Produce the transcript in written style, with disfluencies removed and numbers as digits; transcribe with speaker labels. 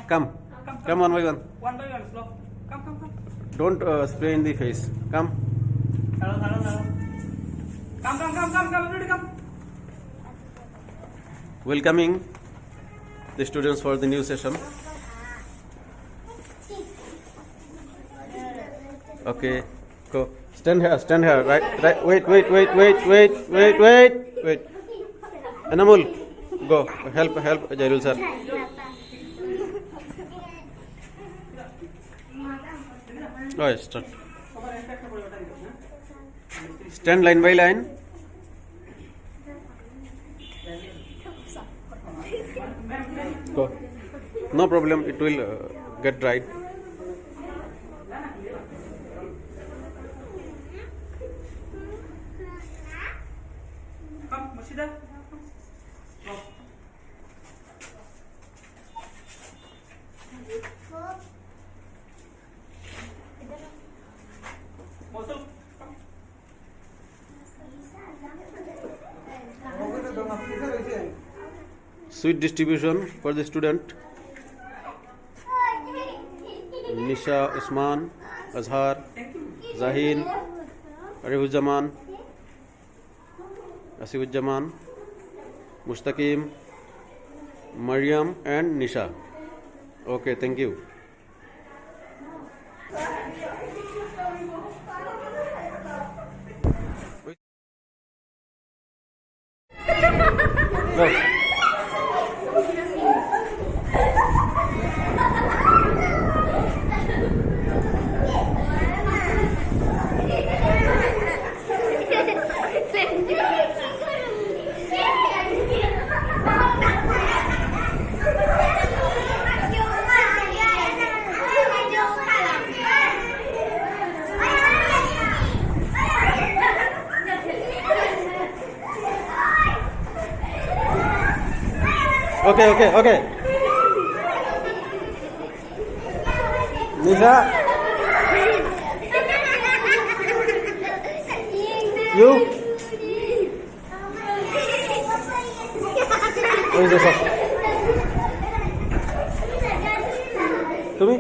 Speaker 1: Come. Come one by one.
Speaker 2: One by one, slow. Come.
Speaker 1: Don't spray in the face. Come.
Speaker 2: Come, everybody come.
Speaker 1: Welcoming the students for the new session. Okay, go. Stand here. Right. Wait. Anamul, go. Help, Jairul sir. Oh, start. Stand line by line. Go. No problem, it will get dried.
Speaker 2: Come, Mashida. Go. Mosul, come.
Speaker 1: Sweet distribution for the student. Nisha, Usman, Azhar, Zahil, Arifuzzaman, Asifuzzaman, Mustaqim, Mariam and Nisha. Okay, thank you. Go. Okay. Nisha, you. Where is the shop? To me.